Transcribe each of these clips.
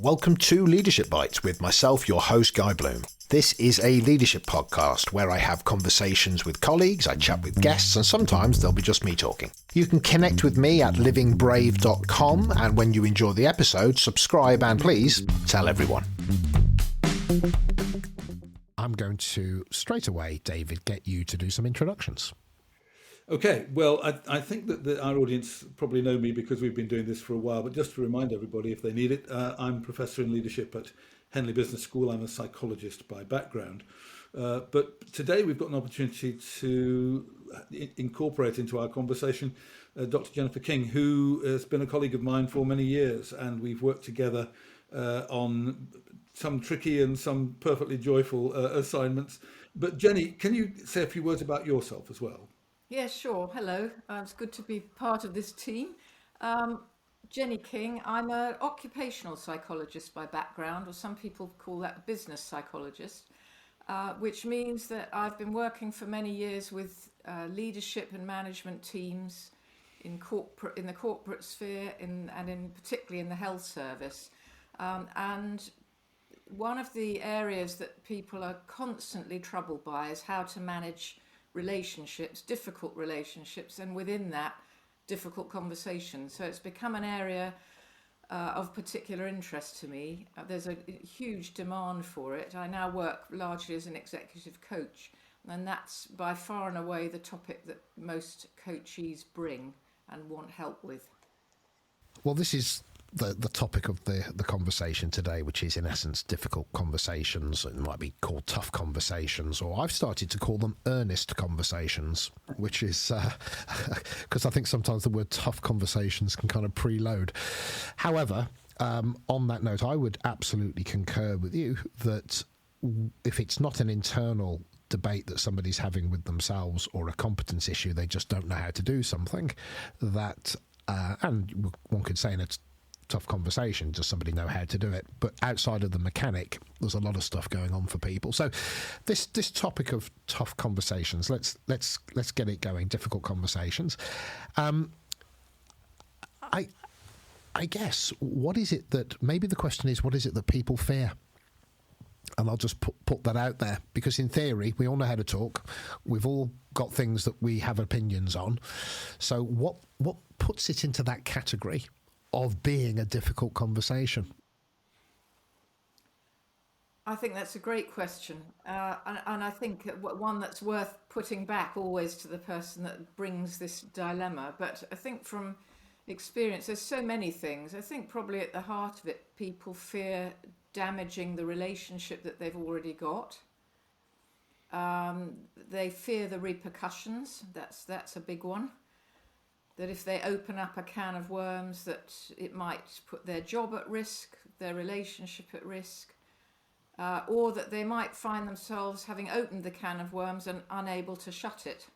Welcome to Leadership Bites with myself, your host, Guy Bloom. This is a leadership podcast where I have conversations with colleagues, I chat with guests, and sometimes there'll be just me talking. You can connect with me at livingbrave.com, and when you enjoy the episode, subscribe and please tell everyone. I'm going to, straight away, David, get you to do some introductions. Okay, well, I think that our audience probably know me because we've been doing this for a while, but just to remind everybody if they need it, I'm Professor in Leadership at Henley Business School. I'm a psychologist by background. But today we've got an opportunity to incorporate into our conversation Dr. Jennifer King, who has been a colleague of mine for many years, and we've worked together on some tricky and some perfectly joyful assignments. But Jenny, can you say a few words about yourself as well? Yeah, sure. Hello. It's good to be part of this team. Jenny King. I'm an occupational psychologist by background, or some people call that a business psychologist, which means that I've been working for many years with leadership and management teams in the corporate sphere, and particularly in the health service. And one of the areas that people are constantly troubled by is how to manage relationships, difficult relationships, and within that, difficult conversations. So it's become an area of particular interest to me. There's a huge demand for it. I now work largely as an executive coach, and that's by far and away the topic that most coachees bring and want help with. Well, this is the topic of the conversation today, which is in essence difficult conversations. It might be called tough conversations, or I've started to call them earnest conversations, which is because I think sometimes the word tough conversations can kind of preload. However, on that note, I would absolutely concur with you that if it's not an internal debate that somebody's having with themselves or a competence issue, they just don't know how to do something, that and one could say in a tough conversation, does somebody know how to do it? But outside of the mechanic, there's a lot of stuff going on for people. So this topic of tough conversations, let's get it going. Difficult conversations. I guess, what is it that, maybe the question is, what is it that people fear? And I'll just put that out there, because in theory, we all know how to talk. We've all got things that we have opinions on. So what puts it into that category of being a difficult conversation? I think that's a great question, and I think one that's worth putting back always to the person that brings this dilemma. But I think from experience, there's so many things. I think probably at the heart of it, people fear damaging the relationship that they've already got. They fear the repercussions. That's a big one. That if they open up a can of worms, that it might put their job at risk, their relationship at risk, or that they might find themselves having opened the can of worms and unable to shut it.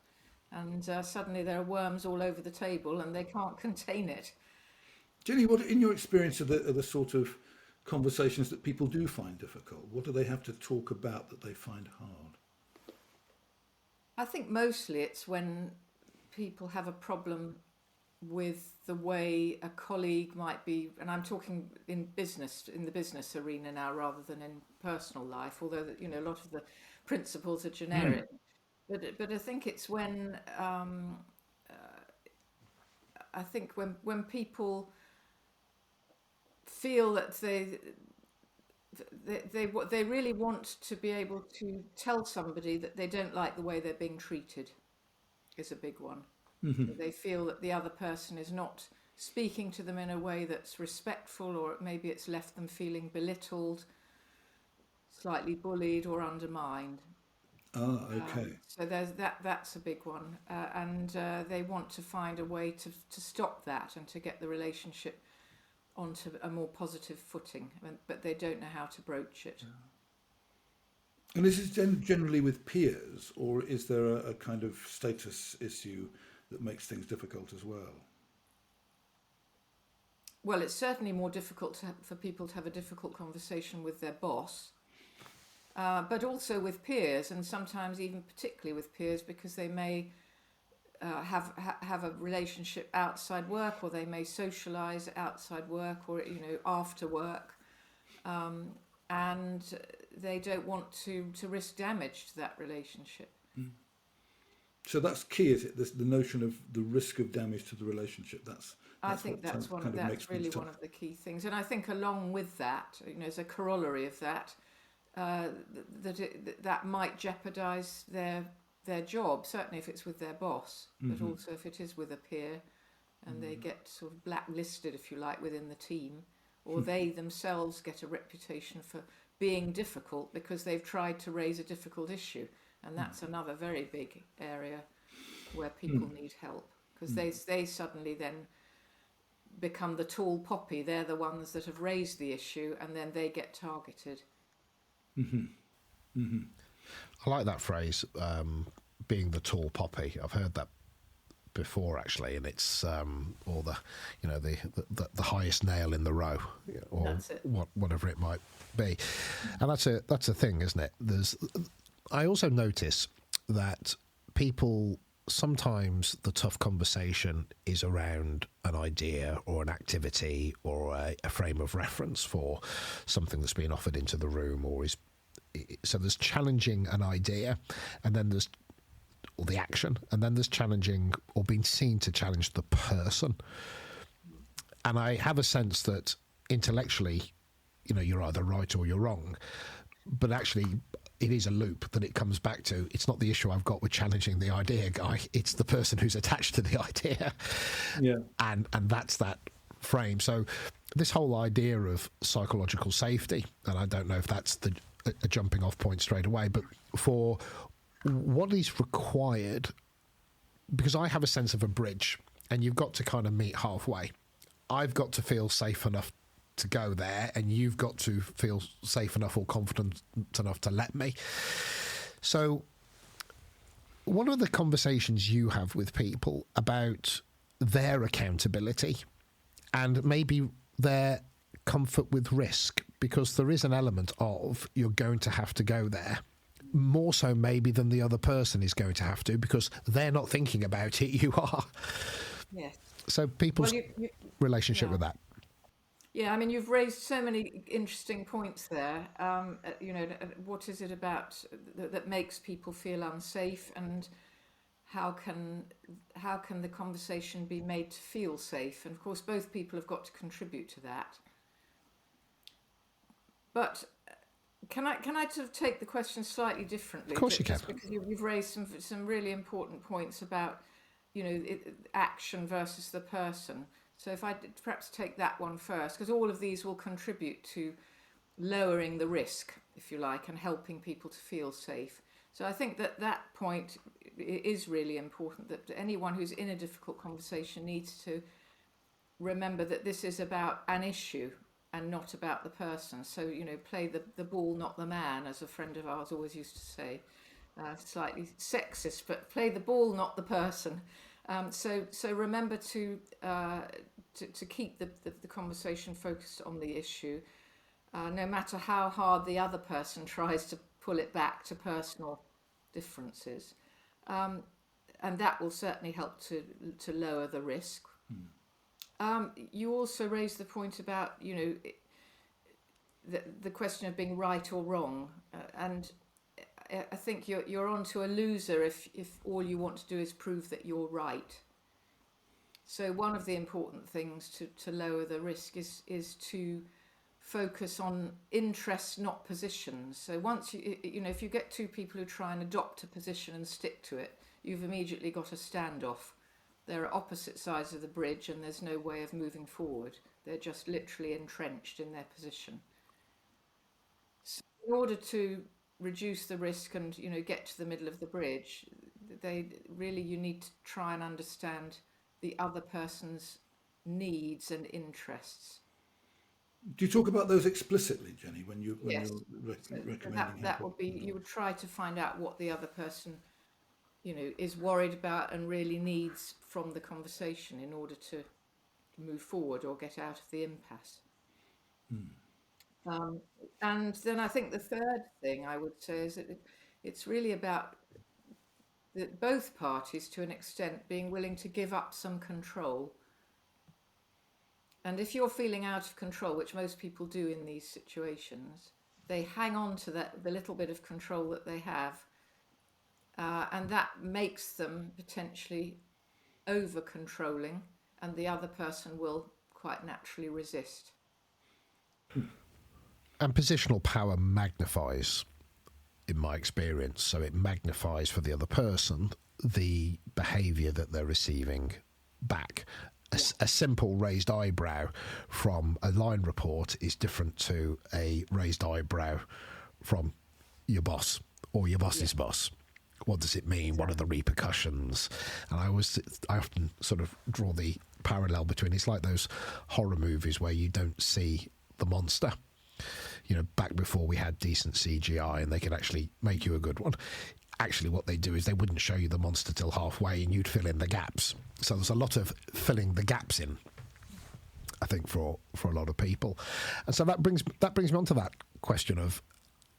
And suddenly there are worms all over the table and they can't contain it. Jenny, what, in your experience, are the sort of conversations that people do find difficult? What do they have to talk about that they find hard? I think mostly it's when people have a problem with the way a colleague might be, and I'm talking in the business arena now rather than in personal life, although a lot of the principles are generic. But I think it's when when people feel that they really want to be able to tell somebody that they don't like the way they're being treated, is a big one. Mm-hmm. They feel that the other person is not speaking to them in a way that's respectful, or maybe it's left them feeling belittled, slightly bullied or undermined. Ah, okay. So that's a big one. And they want to find a way to stop that and to get the relationship onto a more positive footing, but they don't know how to broach it. And is this generally with peers, or is there a kind of status issue that makes things difficult as well? Well, it's certainly more difficult for people to have a difficult conversation with their boss, but also with peers, and sometimes even particularly with peers, because they may have a relationship outside work, or they may socialise outside work, or after work, and they don't want to risk damage to that relationship. So that's key, is it? The notion of the risk of damage to the relationship. I think that's really one of the key things. And I think along with that, as a corollary of that, that might jeopardize their job, certainly if it's with their boss, but also if it is with a peer and they get sort of blacklisted, if you like, within the team, or they themselves get a reputation for being difficult because they've tried to raise a difficult issue. And that's another very big area where people need help, because they suddenly then become the tall poppy. They're the ones that have raised the issue, and then they get targeted. I like that phrase, being the tall poppy. I've heard that before, actually, and it's or the highest nail in the row, or whatever it might be. And that's a thing, isn't it? I also notice that people, sometimes the tough conversation is around an idea or an activity or a frame of reference for something that's been offered into the room, so there's challenging an idea, and then there's the action, and then there's challenging or being seen to challenge the person. And I have a sense that intellectually, you're either right or you're wrong, but actually it is a loop that it comes back to. It's not the issue I've got with challenging the idea guy, it's the person who's attached to the idea. Yeah. And that's that frame. So this whole idea of psychological safety, and I don't know if that's a jumping off point straight away, but for what is required, because I have a sense of a bridge and you've got to kind of meet halfway. I've got to feel safe enough to go there, and you've got to feel safe enough or confident enough to let me. So what are the conversations you have with people about their accountability and maybe their comfort with risk? Because there is an element of you're going to have to go there, more so maybe than the other person is going to have to, because they're not thinking about it, you are. Yes. So people's relationship with that. Yeah, I mean, you've raised so many interesting points there. What is it about that makes people feel unsafe, and how can the conversation be made to feel safe? And of course, both people have got to contribute to that. But can I sort of take the question slightly differently? Of course you can. Because you've raised some really important points about action versus the person. So if I perhaps take that one first, because all of these will contribute to lowering the risk, if you like, and helping people to feel safe. So I think that point is really important, that anyone who's in a difficult conversation needs to remember that this is about an issue and not about the person. So, play the ball, not the man, as a friend of ours always used to say. Slightly sexist, but play the ball, not the person. So remember to keep the conversation focused on the issue, no matter how hard the other person tries to pull it back to personal differences, and that will certainly help to lower the risk. You also raised the point about the question of being right or wrong, and I think you're onto a loser if all you want to do is prove that you're right. So one of the important things to lower the risk is to focus on interests, not positions. So once if you get two people who try and adopt a position and stick to it, you've immediately got a standoff. They're at opposite sides of the bridge and there's no way of moving forward. They're just literally entrenched in their position. So in order to reduce the risk and get to the middle of the bridge, you need to try and understand the other person's needs and interests. Do you talk about those explicitly, Jenny, when you're recommending that would be, you would try to find out what the other person is worried about and really needs from the conversation in order to move forward or get out of the impasse. And then I think the third thing I would say is that it's really about both parties, to an extent, being willing to give up some control. And if you're feeling out of control, which most people do in these situations, they hang on to the little bit of control that they have, and that makes them potentially over controlling, and the other person will quite naturally resist. And positional power magnifies, in my experience, so it magnifies for the other person the behaviour that they're receiving back. A simple raised eyebrow from a line report is different to a raised eyebrow from your boss or your boss's boss. What does it mean? What are the repercussions? And I often sort of draw the parallel between, it's like those horror movies where you don't see the monster. You know, back before we had decent CGI and they could actually make you a good one. Actually, what they do is they wouldn't show you the monster till halfway and you'd fill in the gaps. So there's a lot of filling the gaps in, I think, for a lot of people. And so that brings me on to that question of,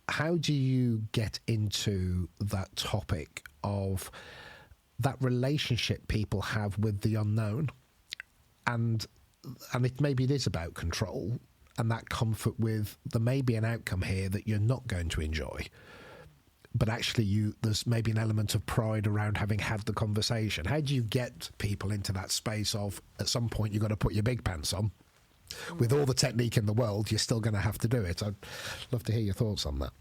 how do you get into that topic of that relationship people have with the unknown, and maybe it is about control and that comfort with there may be an outcome here that you're not going to enjoy, but actually there's maybe an element of pride around having had the conversation. How do you get people into that space of, at some point you've got to put your big pants on? With all the technique in the world, you're still going to have to do it. I'd love to hear your thoughts on that.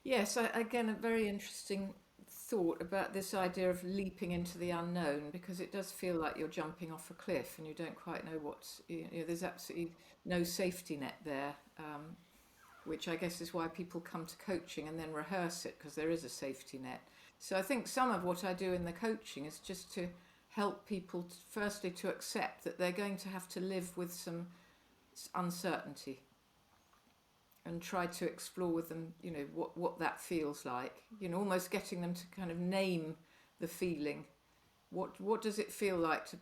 Yes, again, a very interesting thought about this idea of leaping into the unknown, because it does feel like you're jumping off a cliff and you don't quite know there's absolutely no safety net there, which I guess is why people come to coaching and then rehearse it, because there is a safety net. So I think some of what I do in the coaching is just to help people, firstly, to accept that they're going to have to live with some uncertainty, and try to explore with them, what that feels like, almost getting them to kind of name the feeling. What does it feel like to,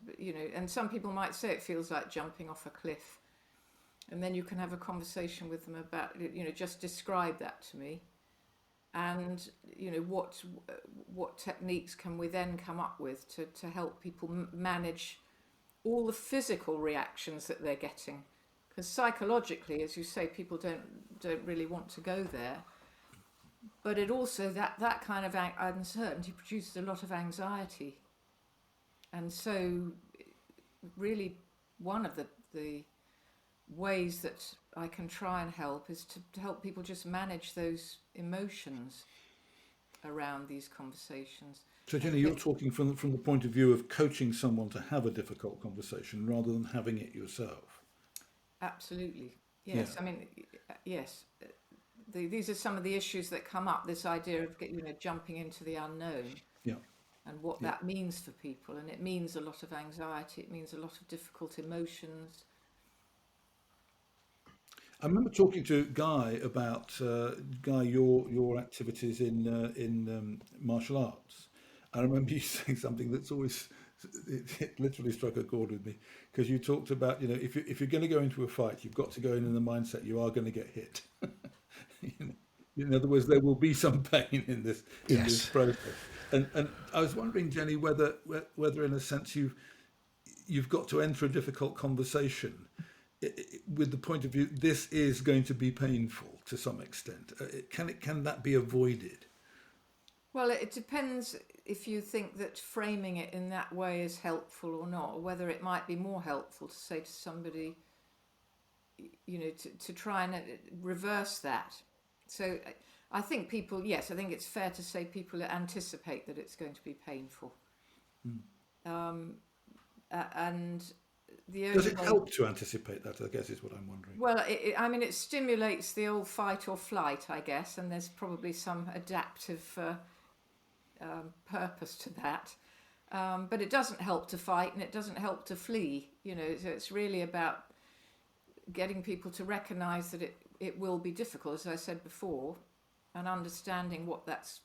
and some people might say it feels like jumping off a cliff. And then you can have a conversation with them about, just describe that to me. And, what techniques can we then come up with to help people manage all the physical reactions that they're getting? Because psychologically, as you say, people don't really want to go there. But it also, that kind of uncertainty produces a lot of anxiety. And so really one of the ways that I can try and help is to help people just manage those emotions around these conversations. So Jenny, you're talking from the point of view of coaching someone to have a difficult conversation rather than having it yourself. Absolutely. Yes. Yeah. I mean, yes. These are some of the issues that come up, this idea of jumping into the unknown. Yeah. And what that means for people. And it means a lot of anxiety. It means a lot of difficult emotions. I remember talking to Guy about your activities in martial arts. I remember you saying something that's always it literally struck a chord with me, because you talked about, if you're going to go into a fight, you've got to go in the mindset you are going to get hit. In other words, there will be some pain in this process. And I was wondering, Jenny, whether in a sense you've got to enter a difficult conversation with the point of view this is going to be painful to some extent. Can that be avoided? Well, it depends if you think that framing it in that way is helpful or not, or whether it might be more helpful to say to somebody, to try and reverse that. So I think people, yes, I think it's fair to say people anticipate that it's going to be painful. And the only does it help to anticipate that, I guess, is what I'm wondering. Well, it stimulates the old fight or flight, I guess, and there's probably some adaptive purpose to that. But it doesn't help to fight, and it doesn't help to flee. So it's really about getting people to recognise that it will be difficult, as I said before, and understanding what that's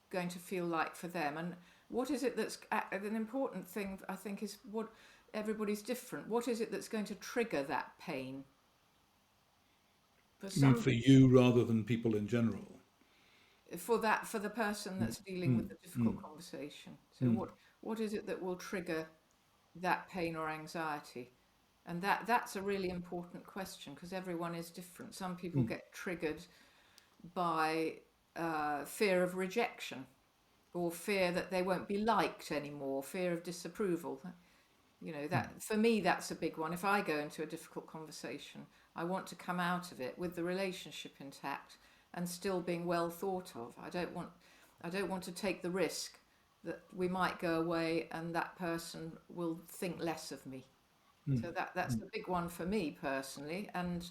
going to feel like for them. And what is it that's an important thing, I think, is what everybody's different. What is it that's going to trigger that pain? For you rather than people in general? For the person that's dealing with the difficult conversation. So what is it that will trigger that pain or anxiety? And that's a really important question because everyone is different. Some people get triggered by fear of rejection or fear that they won't be liked anymore, fear of disapproval. That for me, that's a big one. If I go into a difficult conversation, I want to come out of it with the relationship intact and still being well thought of. I don't want to take the risk that we might go away and that person will think less of me. So that's the big one for me personally, and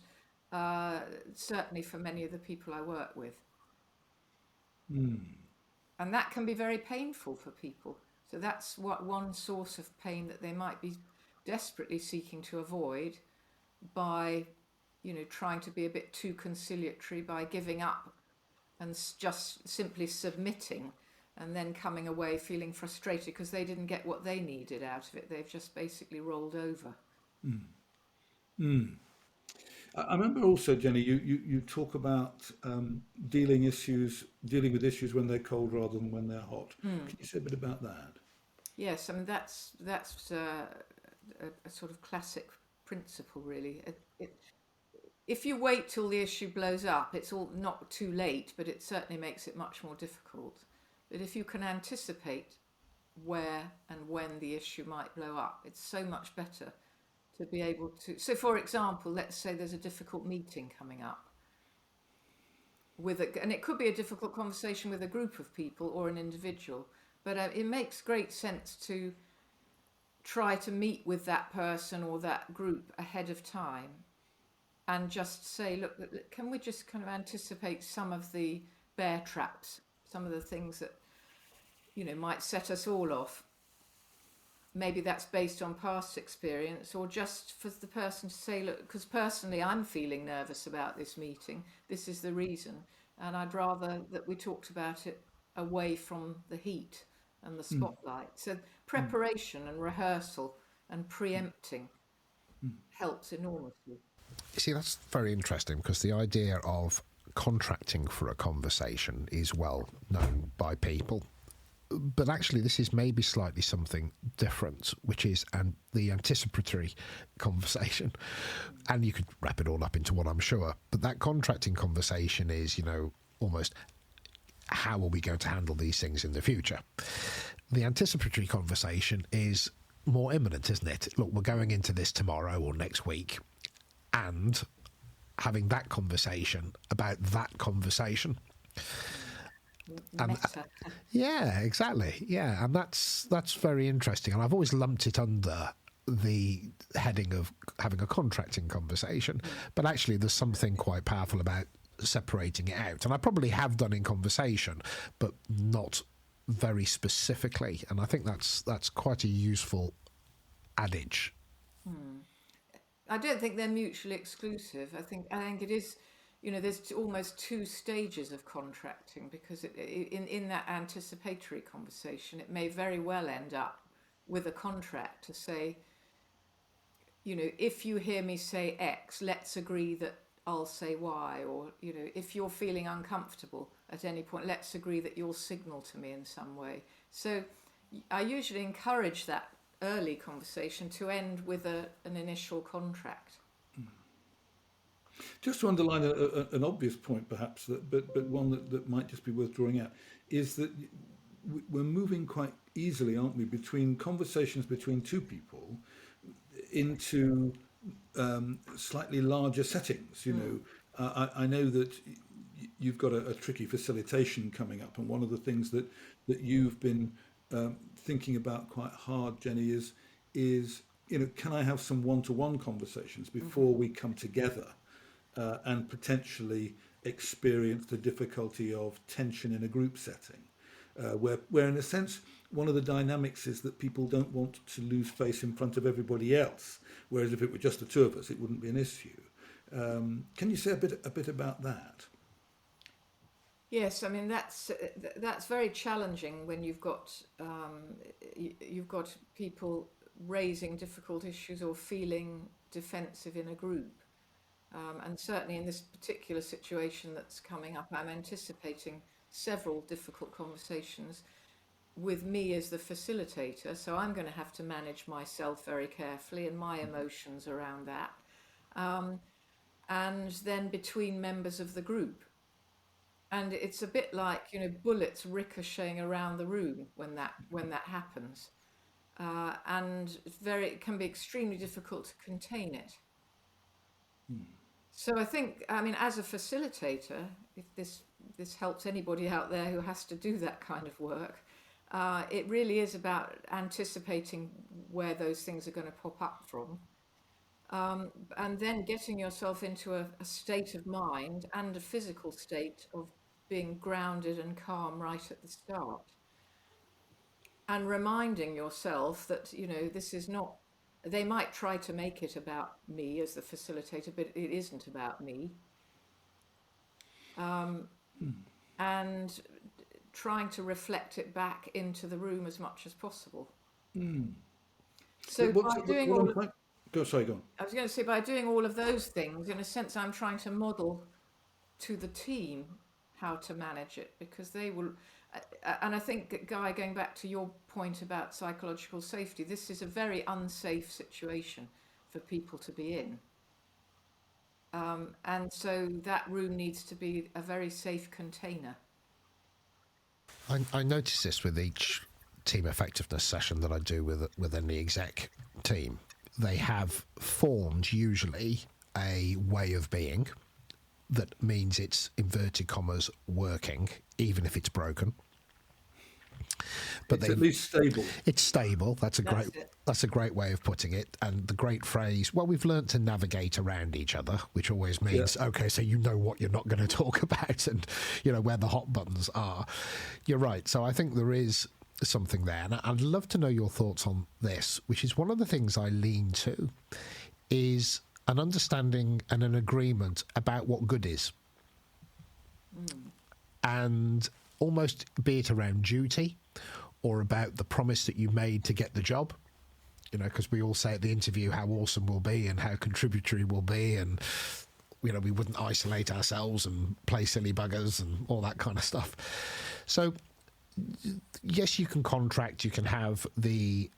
uh, certainly for many of the people I work with. And that can be very painful for people. So that's what one source of pain that they might be desperately seeking to avoid by, trying to be a bit too conciliatory, by giving up and just simply submitting and then coming away feeling frustrated because they didn't get what they needed out of it. They've just basically rolled over. I remember also, Jenny, you talk about dealing with issues when they're cold rather than when they're hot. Can you say a bit about that? Yes, I mean that's a sort of classic principle, really. If you wait till the issue blows up, it's all not too late, but it certainly makes it much more difficult. But if you can anticipate where and when the issue might blow up, it's so much better to be able to. So, for example, let's say there's a difficult meeting coming up and it could be a difficult conversation with a group of people or an individual, but it makes great sense to try to meet with that person or that group ahead of time and just say, look, can we just kind of anticipate some of the bear traps, some of the things that might set us all off. Maybe that's based on past experience, or just for the person to say, look, because personally I'm feeling nervous about this meeting, this is the reason, and I'd rather that we talked about it away from the heat and the spotlight. So preparation and rehearsal and preempting helps enormously. You see, that's very interesting because the idea of contracting for a conversation is well known by people. But actually, this is maybe slightly something different, which is the anticipatory conversation. And you could wrap it all up into one, I'm sure. But that contracting conversation is, almost how are we going to handle these things in the future? The anticipatory conversation is more imminent, isn't it? Look, we're going into this tomorrow or next week and having that conversation about that conversation. Yeah, exactly. Yeah, and that's very interesting. And I've always lumped it under the heading of having a contracting conversation. But actually, there's something quite powerful about separating it out. And I probably have done in conversation, but not very specifically. And I think that's quite a useful adage. I don't think they're mutually exclusive. I think it is. There's almost two stages of contracting because in that anticipatory conversation, it may very well end up with a contract to say, if you hear me say X, let's agree that I'll say Y, or, if you're feeling uncomfortable at any point, let's agree that you'll signal to me in some way. So I usually encourage that early conversation to end with an initial contract. Just to underline an obvious point, perhaps, but one that might just be worth drawing out, is that we're moving quite easily, aren't we, between conversations between two people into slightly larger settings. I know that you've got a tricky facilitation coming up, and one of the things that you've been thinking about quite hard, Jenny, is can I have some one-to-one conversations before we come together? And potentially experience the difficulty of tension in a group setting, where in a sense, one of the dynamics is that people don't want to lose face in front of everybody else, whereas if it were just the two of us, it wouldn't be an issue. Can you say a bit about that? Yes, I mean that's very challenging when you've got people raising difficult issues or feeling defensive in a group. And certainly in this particular situation that's coming up, I'm anticipating several difficult conversations. with me as the facilitator, so I'm going to have to manage myself very carefully and my emotions around that. Um, and then between members of the group. And it's a bit like, bullets ricocheting around the room when that happens. And it can be extremely difficult to contain it. So I think, I mean, as a facilitator, if this helps anybody out there who has to do that kind of work, it really is about anticipating where those things are going to pop up from, and then getting yourself into a state of mind and a physical state of being grounded and calm right at the start, and reminding yourself that this is not. They might try to make it about me as the facilitator, but it isn't about me. And trying to reflect it back into the room as much as possible. So by doing all of, Sorry, go on. I was going to say, by doing all of those things, in a sense, I'm trying to model to the team how to manage it, because they will. And I think, Guy, going back to your point about psychological safety, this is a very unsafe situation for people to be in. And so that room needs to be a very safe container. I notice this with each team effectiveness session that I do within the exec team. They have formed usually a way of being that means it's inverted commas working, even if it's broken. But it's at least stable. It's stable. That's a great way of putting it. And the great phrase, well, we've learned to navigate around each other, which always means, okay, so you know what you're not going to talk about and, where the hot buttons are. You're right. So I think there is something there. And I'd love to know your thoughts on this, which is one of the things I lean to, is an understanding and an agreement about what good is. And almost be it around duty or about the promise that you made to get the job, because we all say at the interview how awesome we'll be and how contributory we'll be, and we wouldn't isolate ourselves and play silly buggers and all that kind of stuff. So yes, you can contract, you can have the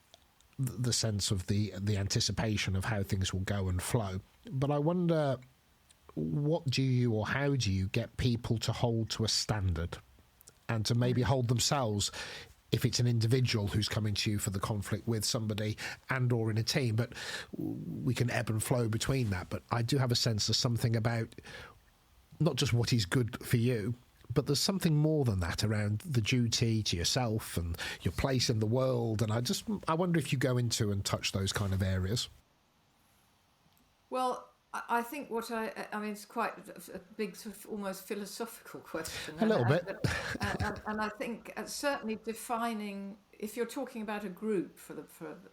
sense of the anticipation of how things will go and flow, but I wonder, what do you, or how do you get people to hold to a standard and to maybe hold themselves, if it's an individual who's coming to you for the conflict with somebody and or in a team, but we can ebb and flow between that. But I do have a sense there's something about not just what is good for you, but there's something more than that around the duty to yourself and your place in the world. And I wonder if you go into and touch those kind of areas. Well, I think I mean, it's quite a big, sort of almost philosophical question. A little bit. And I think certainly defining, if you're talking about a group,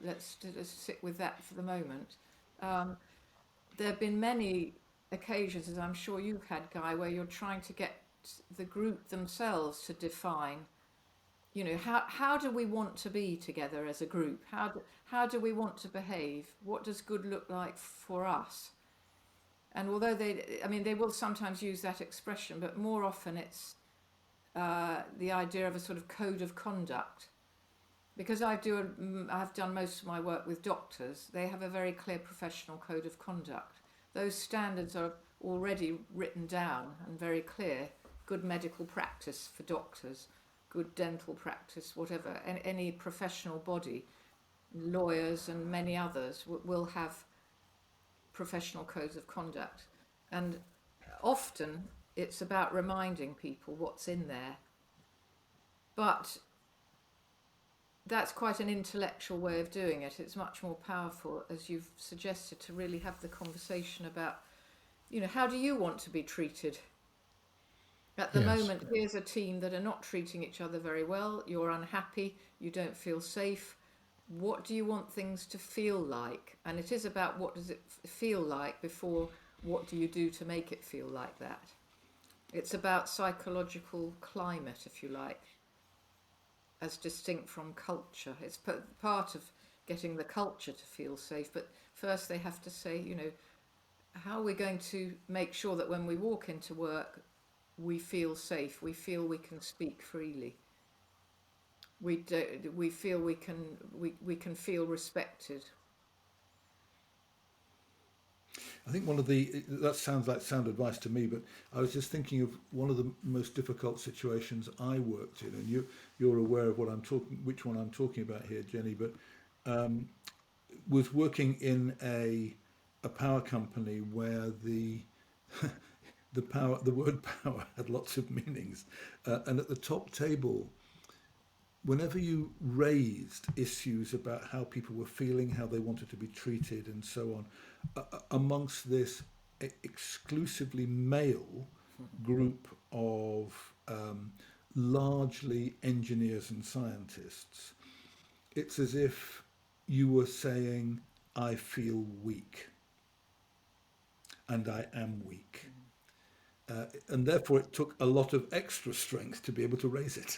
let's sit with that for the moment. There have been many occasions, as I'm sure you've had, Guy, where you're trying to get the group themselves to define, how do we want to be together as a group? How do we want to behave? What does good look like for us? And although they will sometimes use that expression, but more often it's the idea of a sort of code of conduct. Because I've done most of my work with doctors, they have a very clear professional code of conduct. Those standards are already written down and very clear. Good medical practice for doctors, good dental practice, whatever. Any professional body, lawyers and many others will have professional codes of conduct, and often it's about reminding people what's in there, but that's quite an intellectual way of doing it. It's much more powerful, as you've suggested, to really have the conversation about, how do you want to be treated? At the moment, here's a team that are not treating each other very well, you're unhappy, you don't feel safe. What do you want things to feel like? And it is about what does it feel like before what do you do to make it feel like that. It's about psychological climate, if you like, as distinct from culture. It's part of getting the culture to feel safe. But first they have to say, how are we going to make sure that when we walk into work, we feel safe, we feel we can speak freely. we feel we can feel respected. I think that sounds like sound advice to me, but I was just thinking of one of the most difficult situations I worked in, and you're aware of which one I'm talking about here, Jenny, but was working in a power company where the the word power had lots of meanings, and at the top table, whenever you raised issues about how people were feeling, how they wanted to be treated, and so on, amongst this exclusively male group of largely engineers and scientists, it's as if you were saying, I feel weak, and I am weak. And therefore, it took a lot of extra strength to be able to raise it.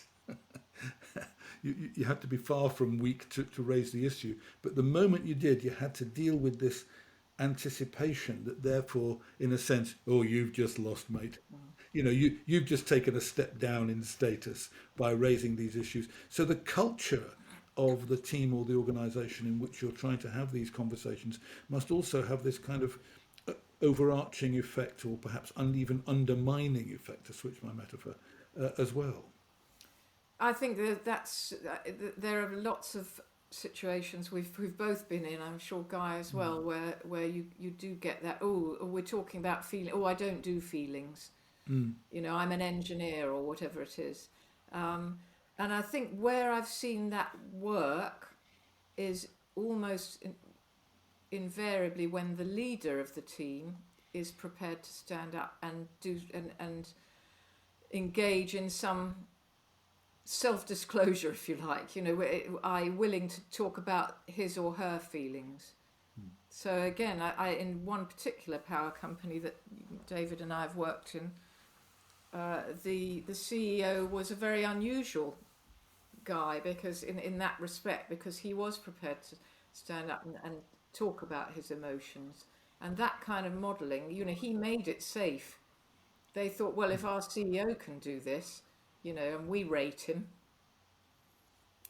You had to be far from weak to raise the issue. But the moment you did, you had to deal with this anticipation that therefore, in a sense, oh, you've just lost, mate. You've just taken a step down in status by raising these issues. So the culture of the team or the organisation in which you're trying to have these conversations must also have this kind of overarching effect, or perhaps even undermining effect, to switch my metaphor, as well. I think there are lots of situations we've both been in. I'm sure Guy as well, where you do get that. Oh, we're talking about feeling. Oh, I don't do feelings. I'm an engineer or whatever it is. And I think where I've seen that work is almost invariably when the leader of the team is prepared to stand up and do and engage in some self-disclosure, if you like, willing to talk about his or her feelings. So again, I in one particular power company that David and I have worked in, the CEO was a very unusual guy because in that respect, because he was prepared to stand up and talk about his emotions, and that kind of modelling, he made it safe. They thought, well, if our CEO can do this, and we rate him,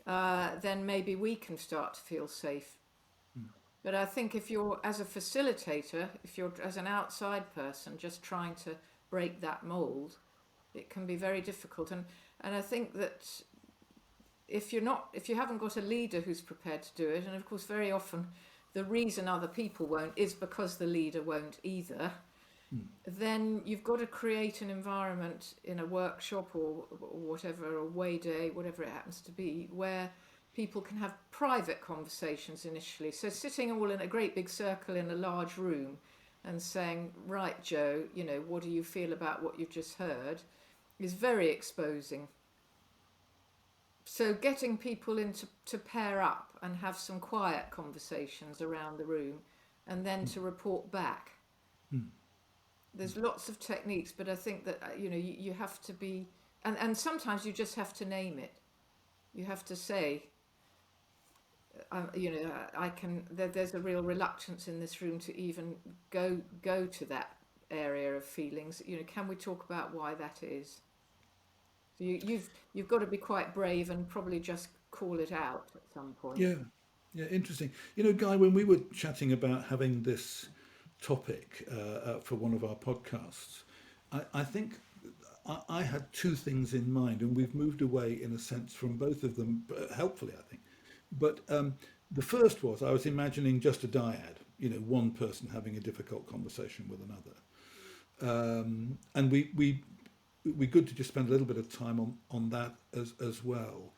then maybe we can start to feel safe. But I think if you're, as a facilitator, if you're as an outside person just trying to break that mould, it can be very difficult. And I think that if you haven't got a leader who's prepared to do it, and of course very often the reason other people won't is because the leader won't either, then you've got to create an environment in a workshop or whatever, a way day, whatever it happens to be, where people can have private conversations initially. So sitting all in a great big circle in a large room and saying, right, Joe, what do you feel about what you've just heard, is very exposing. So getting people to pair up and have some quiet conversations around the room and then to report back. There's lots of techniques, but I think that, you have to be, and sometimes you just have to name it. You have to say, there's a real reluctance in this room to even go to that area of feelings. Can we talk about why that is? So you've got to be quite brave and probably just call it out at some point. Yeah, interesting. Guy, when we were chatting about having this topic for one of our podcasts, I think I had two things in mind, and we've moved away in a sense from both of them, helpfully, I think. But the first was I was imagining just a dyad, one person having a difficult conversation with another, and we're good to just spend a little bit of time on that as well.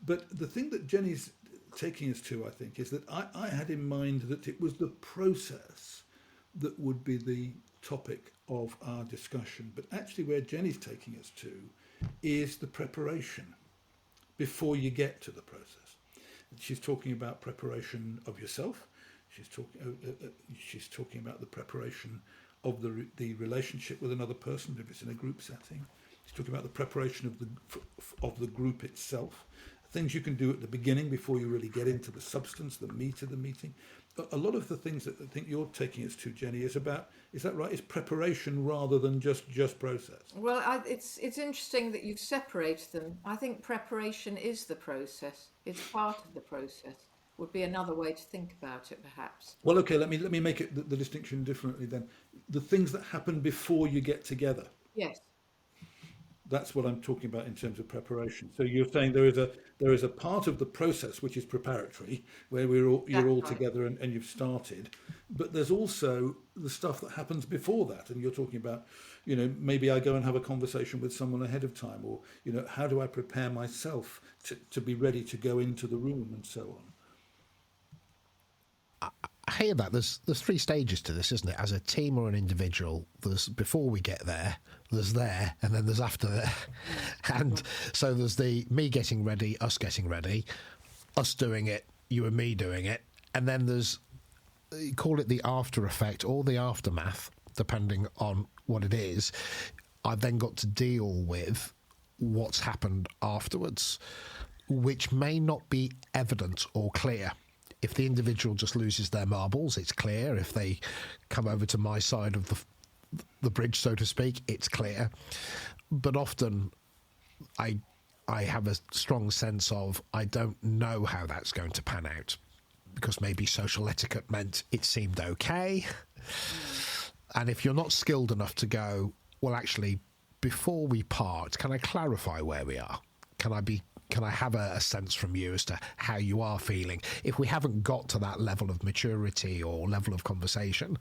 But the thing that Jenny's taking us to, I think, is that I had in mind that it was the process that would be the topic of our discussion. But actually where Jenny's taking us to is the preparation before you get to the process. She's talking about preparation of yourself. She's talking about the preparation of the relationship with another person, if it's in a group setting. She's talking about the preparation of the group itself, things you can do at the beginning before you really get into the substance, the meat of the meeting. a lot of the things that I think you're taking us to, Jenny, is about, is that right? Is preparation rather than just process. Well, it's interesting that you've separated them. I think preparation is the process. It's part of the process. Would be another way to think about it, perhaps. Well, okay, let me make it the distinction differently then. The things that happen before you get together. Yes, That's what I'm talking about in terms of preparation. So you're saying there is a part of the process which is preparatory, where you're that's all right. together and you've started, but there's also the stuff that happens before that, and you're talking about, maybe I go and have a conversation with someone ahead of time, or how do I prepare myself to be ready to go into the room and so on. I hear that. There's three stages to this, isn't it? As a team or an individual, there's before we get there, there's there, and then there's after there. And so there's the me getting ready, us getting ready, us doing it, you and me doing it, and then there's, you call it the after effect or the aftermath, depending on what it is. I've then got to deal with what's happened afterwards, which may not be evident or clear. If the individual just loses their marbles, it's clear. If they come over to my side of the bridge, so to speak, it's clear. But often I have a strong sense of I don't know how that's going to pan out, because maybe social etiquette meant it seemed okay. And if you're not skilled enough to go, well, actually, before we part, can I clarify where we are? Can I have a sense from you as to how you are feeling? If we haven't got to that level of maturity or level of conversation,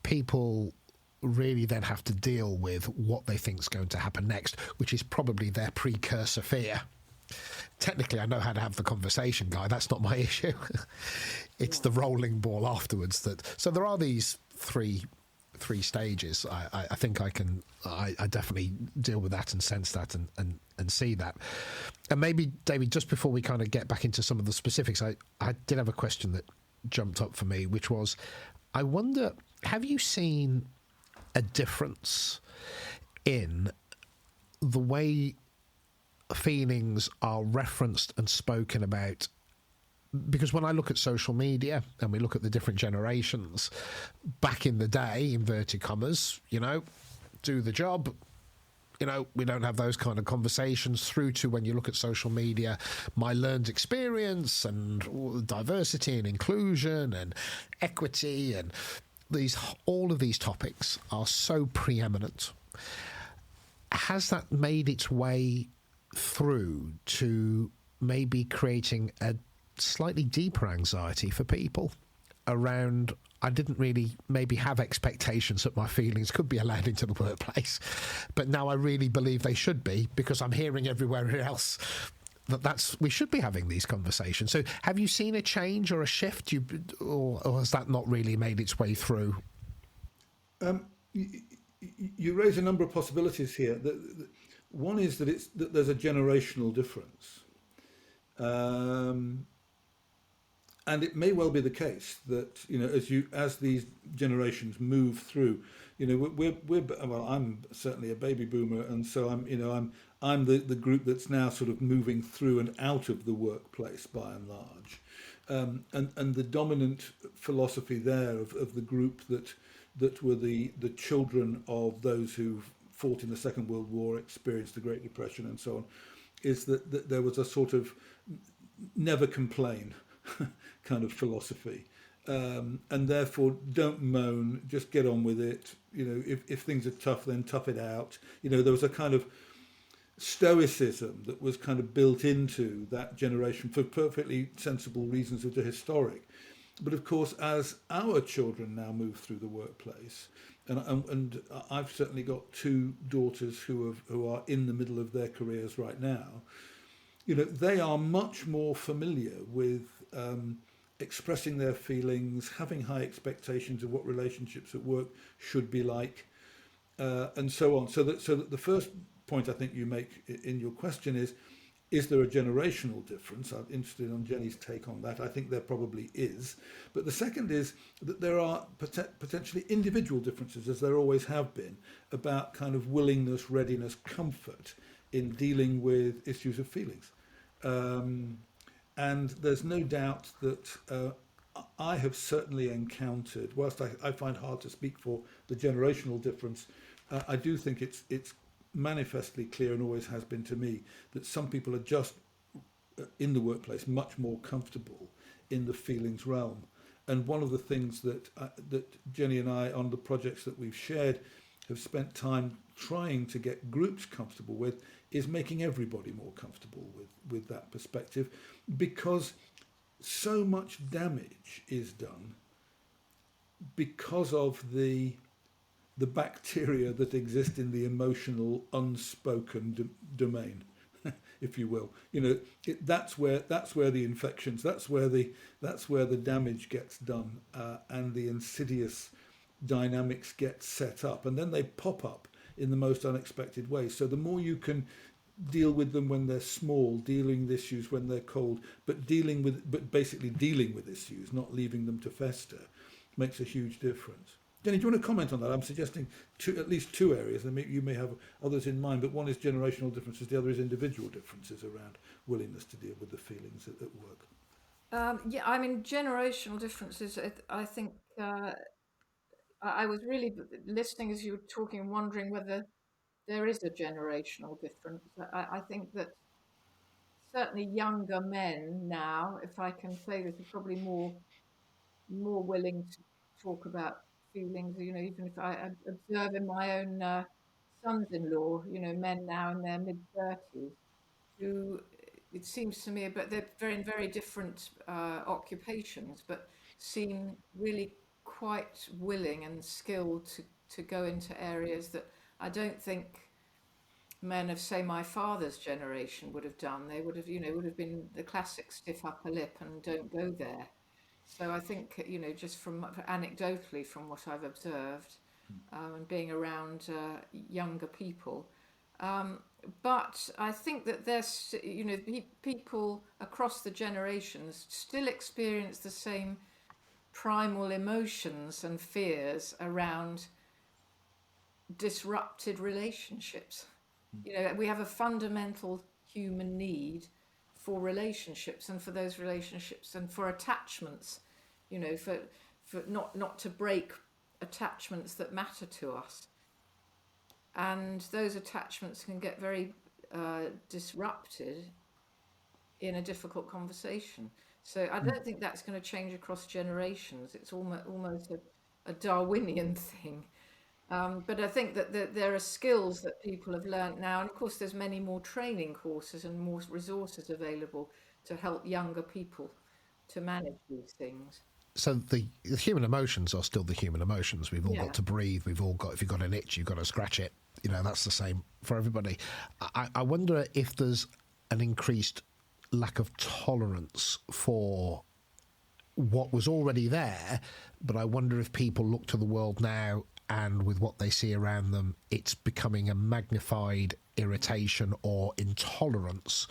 people really then have to deal with what they think is going to happen next, which is probably their precursor fear. Technically, I know how to have the conversation, Guy. That's not my issue. It's the rolling ball afterwards. So there are these three stages. I think I definitely deal with that and sense that and see that. And maybe, David, just before we kind of get back into some of the specifics, I did have a question that jumped up for me, which was, I wonder, have you seen a difference in the way feelings are referenced and spoken about? Because when I look at social media and we look at the different generations, back in the day, inverted commas, do the job, we don't have those kind of conversations, through to when you look at social media, my learned experience and diversity and inclusion and equity and all of these topics are so preeminent. Has that made its way through to maybe creating a slightly deeper anxiety for people around, I didn't really maybe have expectations that my feelings could be allowed into the workplace, but now I really believe they should be, because I'm hearing everywhere else that we should be having these conversations. So have you seen a change or a shift, or has that not really made its way through? You raise a number of possibilities here. One is that there's a generational difference. And it may well be the case that as these generations move through, well, I'm certainly a baby boomer, and so I'm the group that's now sort of moving through and out of the workplace by and large, and the dominant philosophy there of the group that were the children of those who fought in the Second World War, experienced the Great Depression, and so on, is that there was a sort of never complain kind of philosophy, and therefore don't moan, just get on with it. If things are tough, then tough it out. There was a kind of stoicism that was kind of built into that generation for perfectly sensible reasons of the historic. But of course, as our children now move through the workplace, and I've certainly got two daughters who are in the middle of their careers right now, they are much more familiar with expressing their feelings, having high expectations of what relationships at work should be like, and so on. So that the first point I think you make in your question is there a generational difference? I'm interested in Jenny's take on that. I think there probably is. But the second is that there are potentially individual differences, as there always have been, about kind of willingness, readiness, comfort in dealing with issues of feelings. And there's no doubt that I have certainly encountered, whilst I find hard to speak for the generational difference, I do think it's manifestly clear, and always has been to me, that some people are just in the workplace much more comfortable in the feelings realm. And one of the things that Jenny and I, on the projects that we've shared, have spent time trying to get groups comfortable with, is making everybody more comfortable with that perspective, because so much damage is done because of the bacteria that exist in the emotional unspoken domain, if you will. You know, that's where the infections, that's where the damage gets done, and the insidious dynamics get set up, and then they pop up in the most unexpected ways. So the more you can deal with them when they're small, dealing with issues when they're cold, but basically dealing with issues, not leaving them to fester, makes a huge difference. Jenny, do you want to comment on that? I'm suggesting at least two areas, and you may have others in mind, but one is generational differences, the other is individual differences around willingness to deal with the feelings at work. Yeah, I mean, generational differences, I think I was really listening as you were talking, wondering whether there is a generational difference. I think that certainly younger men now, if I can say this, are probably more willing to talk about feelings. You know, even if I observe in my own sons-in-law, you know, men now in their mid-30s, who it seems to me, but they're very very different occupations, but seem really quite willing and skilled to go into areas that I don't think men of, say, my father's generation would have done. They would have, you know, would have been the classic stiff upper lip and don't go there. So I think, you know, just from anecdotally from what I've observed, and being around younger people, but I think that there's, you know, people across the generations still experience the same primal emotions and fears around disrupted relationships. You know, we have a fundamental human need for relationships, and for those relationships and for attachments, you know, for not to break attachments that matter to us. And those attachments can get very disrupted in a difficult conversation. So I don't think that's going to change across generations. It's almost a Darwinian thing. But I think that there are skills that people have learnt now, and of course there's many more training courses and more resources available to help younger people to manage these things. So the human emotions are still the human emotions. We've all Yeah. got to breathe. We've all got, if you've got an itch, you've got to scratch it. You know, that's the same for everybody. I wonder if there's an increased lack of tolerance for what was already there, but I wonder if people look to the world now and with what they see around them, it's becoming a magnified irritation or intolerance.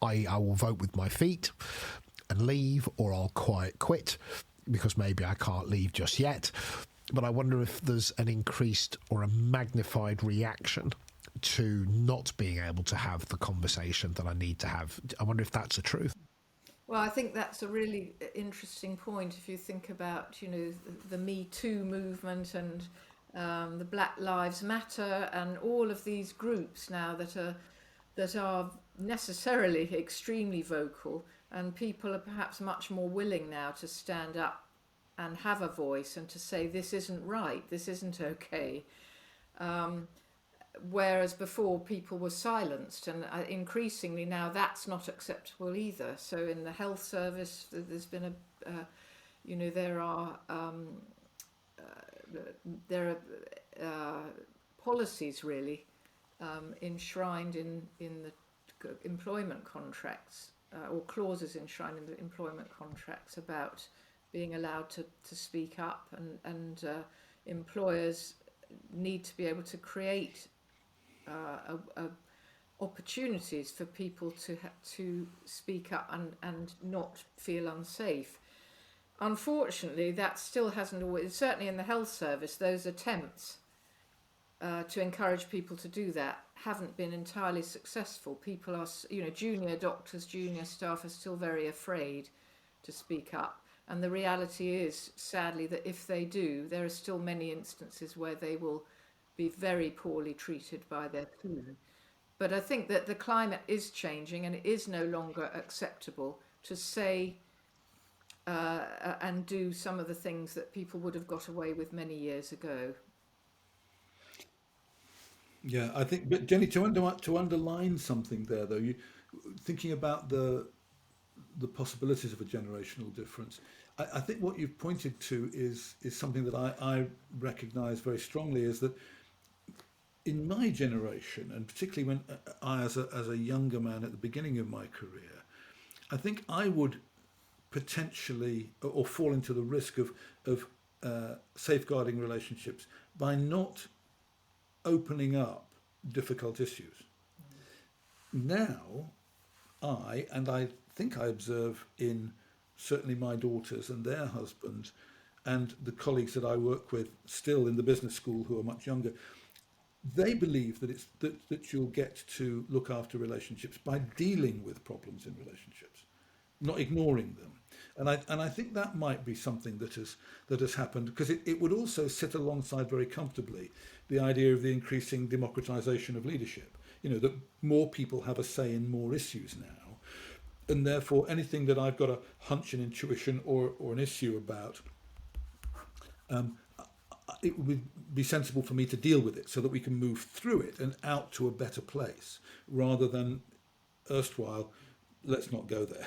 I will vote with my feet and leave, or I'll quit because maybe I can't leave just yet. But I wonder if there's an increased or a magnified reaction to not being able to have the conversation that I need to have. I wonder if that's the truth. Well, I think that's a really interesting point. If you think about, you know, the Me Too movement and the Black Lives Matter and all of these groups now that are necessarily extremely vocal, and people are perhaps much more willing now to stand up and have a voice and to say this isn't right, this isn't okay. Whereas before people were silenced, and increasingly now that's not acceptable either. So in the health service, there's been you know, there are policies really enshrined in the employment contracts, or clauses enshrined in the employment contracts about being allowed to speak up, and employers need to be able to create opportunities for people to speak up and not feel unsafe. Unfortunately, that still hasn't always, certainly in the health service, those attempts to encourage people to do that haven't been entirely successful. People are, you know, junior doctors, junior staff are still very afraid to speak up. And the reality is, sadly, that if they do, there are still many instances where they will be very poorly treated by their team. But I think that the climate is changing, and it is no longer acceptable to say and do some of the things that people would have got away with many years ago. Yeah, I think, but Jenny, to underline something there, though, you thinking about the possibilities of a generational difference. I think what you've pointed to is something that I recognise very strongly, is that in my generation, and particularly when I, as a younger man at the beginning of my career, I think I would potentially or fall into the risk of safeguarding relationships by not opening up difficult issues. Now, I think I observe in certainly my daughters and their husbands and the colleagues that I work with still in the business school who are much younger, they believe that that you'll get to look after relationships by dealing with problems in relationships, not ignoring them. And I think that might be something that has happened, because it would also sit alongside very comfortably the idea of the increasing democratization of leadership. That more people have a say in more issues now, and therefore anything that I've got a hunch and intuition or an issue about, it would be sensible for me to deal with it so that we can move through it and out to a better place, rather than erstwhile, let's not go there.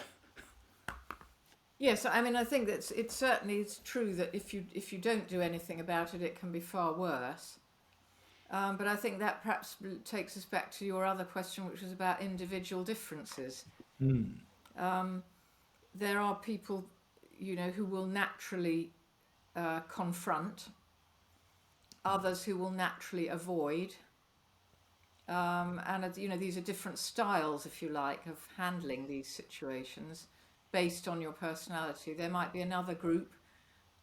Yes, I mean, I think that it certainly is true that if you don't do anything about it, it can be far worse. But I think that perhaps takes us back to your other question, which was about individual differences. There are people, who will naturally confront, others who will naturally avoid. And these are different styles, if you like, of handling these situations based on your personality. There might be another group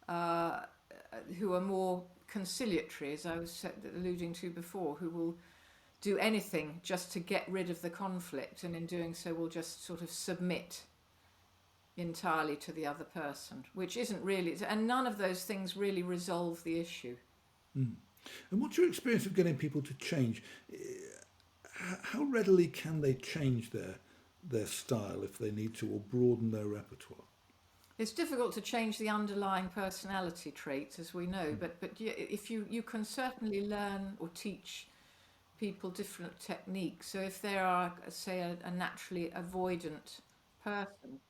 who are more conciliatory, as I was alluding to before, who will do anything just to get rid of the conflict, and in doing so will just sort of submit entirely to the other person, which isn't really, and none of those things really resolve the issue. And what's your experience of getting people to change? How readily can they change their style if they need to, or broaden their repertoire? It's difficult to change the underlying personality traits, as we know, but if you can certainly learn or teach people different techniques. So if they are, say, a naturally avoidant person,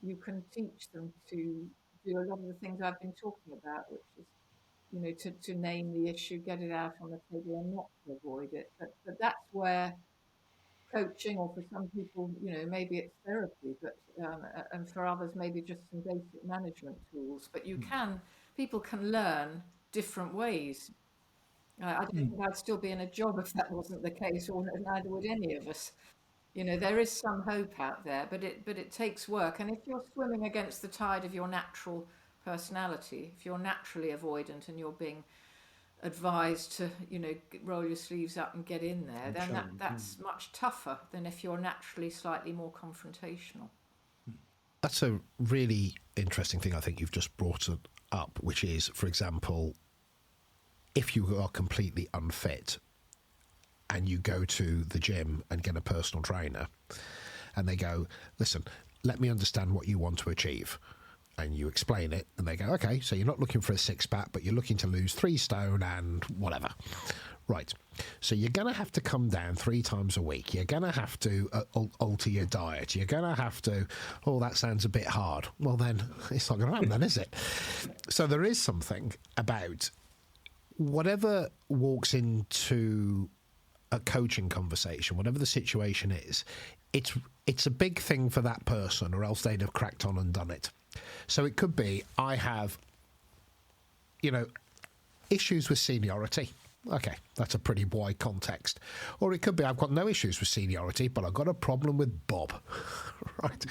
you can teach them to do a lot of the things I've been talking about, which is, to name the issue, get it out on the table, and not to avoid it. But that's where coaching, or for some people, maybe it's therapy, but and for others, maybe just some basic management tools. But people can learn different ways. I don't think I'd still be in a job if that wasn't the case, or neither would any of us. There is some hope out there, but it takes work. And if you're swimming against the tide of your natural personality, if you're naturally avoidant and you're being advised to, roll your sleeves up and get in there, then that's much tougher than if you're naturally slightly more confrontational. That's a really interesting thing I think you've just brought up, which is, for example, if you are completely unfit and you go to the gym and get a personal trainer and they go, listen, let me understand what you want to achieve. And you explain it and they go, okay, so you're not looking for a six-pack, but you're looking to lose 3 stone and whatever. Right. So you're going to have to come down 3 times a week. You're going to have to alter your diet. You're going to have to, that sounds a bit hard. Well, then it's not going to happen then, is it? So there is something about whatever walks into a coaching conversation, whatever the situation is, it's a big thing for that person, or else they'd have cracked on and done it. So it could be, I have, issues with seniority. Okay, that's a pretty wide context. Or it could be, I've got no issues with seniority, but I've got a problem with Bob. Right?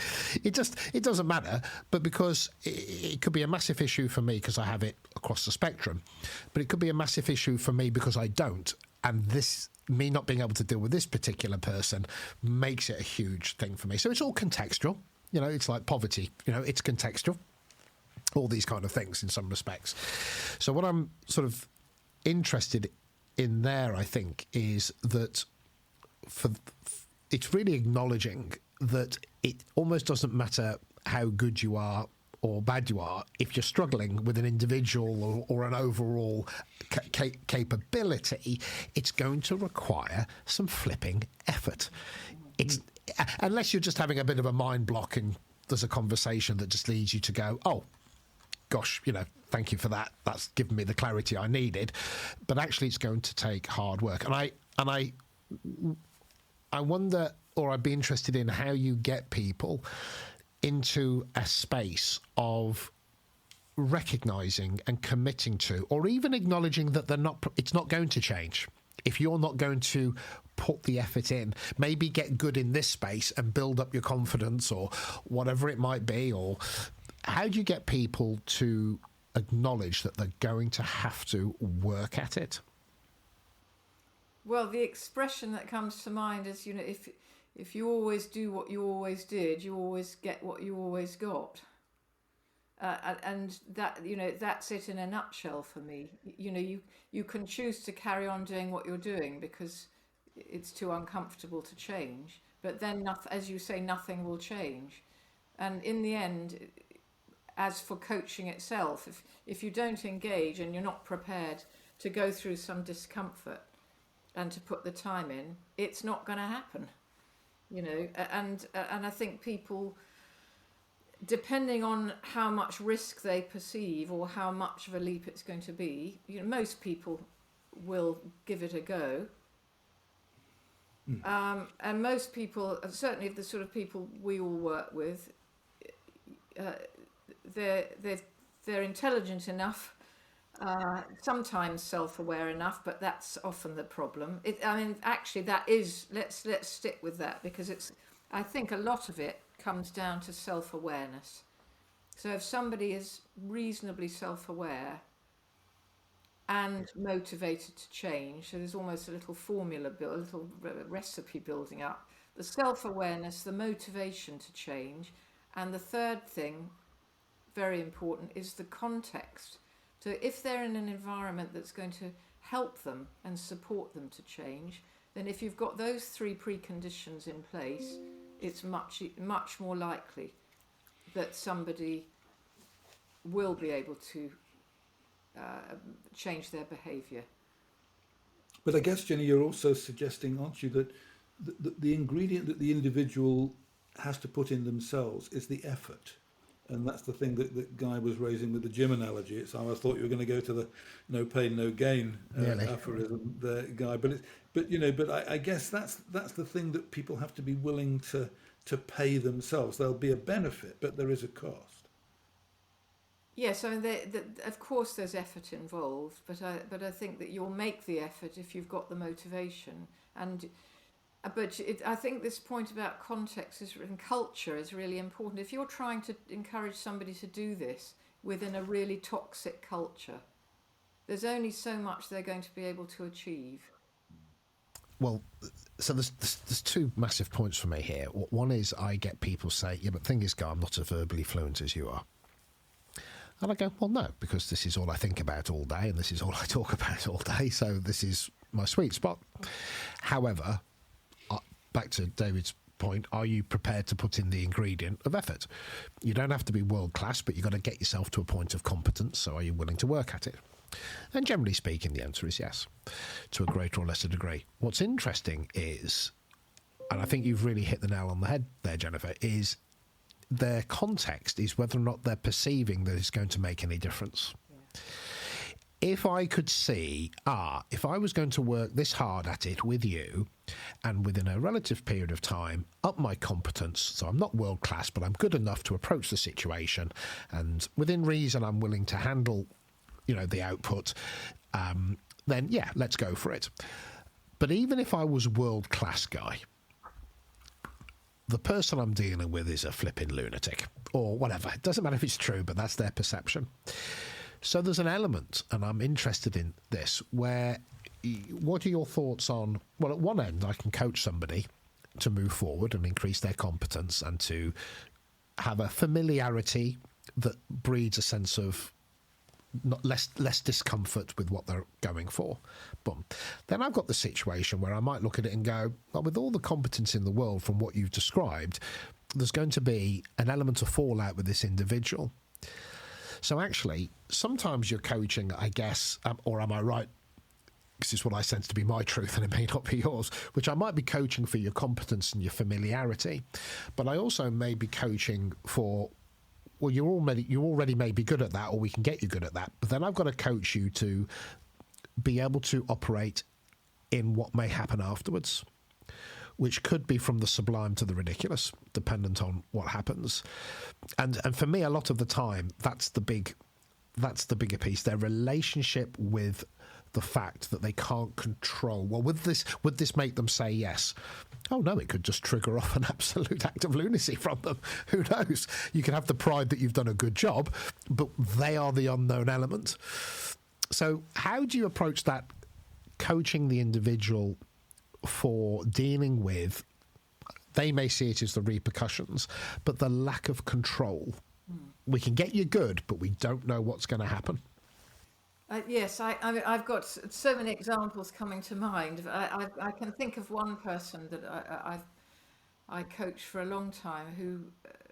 It doesn't matter, but because it could be a massive issue for me because I have it across the spectrum, but it could be a massive issue for me because I don't. And me not being able to deal with this particular person makes it a huge thing for me. So it's all contextual. It's like poverty. It's contextual. all these kind of things in some respects. So what I'm sort of interested in there, I think, is that it's really acknowledging that it almost doesn't matter how good you are or bad you are. If you're struggling with an individual or an overall capability, it's going to require some flipping effort. It's unless you're just having a bit of a mind block and there's a conversation that just leads you to go, oh, gosh, thank you for that. That's given me the clarity I needed. But actually, it's going to take hard work. And I wonder, or I'd be interested in how you get people into a space of recognizing and committing to, or even acknowledging that it's not going to change. If you're not going to put the effort in, maybe get good in this space and build up your confidence or whatever it might be, or how do you get people to acknowledge that they're going to have to work at it? Well, the expression that comes to mind is, if you always do what you always did, you always get what you always got. And that, that's it in a nutshell for me. You can choose to carry on doing what you're doing because it's too uncomfortable to change. But then, as you say, nothing will change. And in the end, as for coaching itself, if you don't engage and you're not prepared to go through some discomfort and to put the time in, it's not going to happen. And I think people, depending on how much risk they perceive or how much of a leap it's going to be, most people will give it a go. And most people, certainly the sort of people we all work with, they're intelligent enough, sometimes self-aware enough, but that's often the problem. Actually, that is, let's stick with that, because I think a lot of it comes down to self-awareness. So if somebody is reasonably self-aware and motivated to change, so there's almost a little formula build, a little recipe building up, the self-awareness, the motivation to change, and the third thing, very important, is the context. So if they're in an environment that's going to help them and support them to change, then if you've got those three preconditions in place, it's much more likely that somebody will be able to change their behaviour. But I guess, Jenny, you're also suggesting, aren't you, that the ingredient that the individual has to put in themselves is the effort. And that's the thing that Guy was raising with the gym analogy. It's how I thought you were going to go to the no pain, no gain aphorism there, Guy. But I guess that's the thing that people have to be willing to pay themselves. There'll be a benefit, but there is a cost. Yes, of course there's effort involved, but I think that you'll make the effort if you've got the motivation. I think this point about context and culture is really important. If you're trying to encourage somebody to do this within a really toxic culture, there's only so much they're going to be able to achieve. Well, so there's two massive points for me here. One is I get people say, yeah, but the thing is, Guy, I'm not as verbally fluent as you are. And I go, well, no, because this is all I think about all day and this is all I talk about all day, so this is my sweet spot. However, back to David's point, are you prepared to put in the ingredient of effort? You don't have to be world class, but you've got to get yourself to a point of competence, so are you willing to work at it? And generally speaking, the answer is yes, to a greater or lesser degree. What's interesting is, and I think you've really hit the nail on the head there, Jennifer, is their context is whether or not they're perceiving that it's going to make any difference. Yeah. If I could see, if I was going to work this hard at it with you and within a relative period of time, up my competence, so I'm not world class, but I'm good enough to approach the situation and within reason I'm willing to handle, the output, then yeah, let's go for it. But even if I was world class, Guy, the person I'm dealing with is a flipping lunatic or whatever. It doesn't matter if it's true, but that's their perception. So there's an element, and I'm interested in this, where what are your thoughts on, well, at one end, I can coach somebody to move forward and increase their competence and to have a familiarity that breeds a sense of not less discomfort with what they're going for. Boom. Then I've got the situation where I might look at it and go, well, with all the competence in the world from what you've described, there's going to be an element of fallout with this individual. So actually, sometimes you're coaching, I guess, or am I right? This is what I sense to be my truth, and it may not be yours, which I might be coaching for your competence and your familiarity, but I also may be coaching for, well, you already may be good at that, or we can get you good at that. But then I've got to coach you to be able to operate in what may happen afterwards, which could be from the sublime to the ridiculous, dependent on what happens. And for me, a lot of the time, that's the bigger piece. Their relationship with the fact that they can't control. Well, would this make them say yes? Oh no, it could just trigger off an absolute act of lunacy from them. Who knows? You can have the pride that you've done a good job, but they are the unknown element. So how do you approach that, coaching the individual for dealing with, they may see it as the repercussions, but the lack of control? We can get you good, but we don't know what's going to happen. Yes, I've got so many examples coming to mind. I can think of one person that I coached for a long time who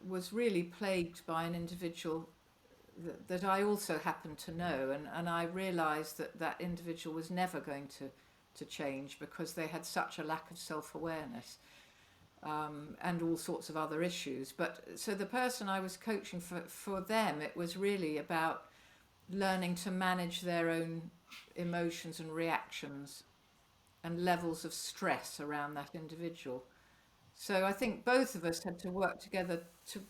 was really plagued by an individual that I also happened to know, and I realised that individual was never going to change because they had such a lack of self-awareness and all sorts of other issues. But so the person I was coaching for them, it was really about learning to manage their own emotions and reactions and levels of stress around that individual. So I think both of us had to work together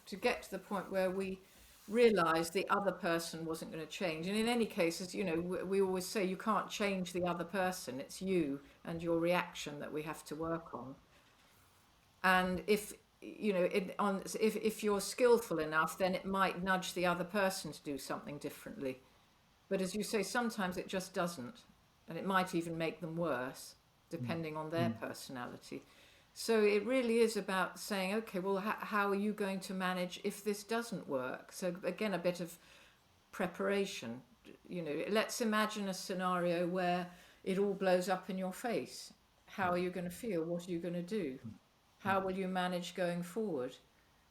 to get to the point where we realised the other person wasn't going to change. And in any case, as you know, we always say you can't change the other person. It's you and your reaction that we have to work on. And if you're skillful enough, then it might nudge the other person to do something differently. But as you say, sometimes it just doesn't, and it might even make them worse, depending on their personality. So it really is about saying, okay, well, how are you going to manage if this doesn't work? So again, a bit of preparation. Let's imagine a scenario where it all blows up in your face. How are you going to feel? What are you going to do? How will you manage going forward?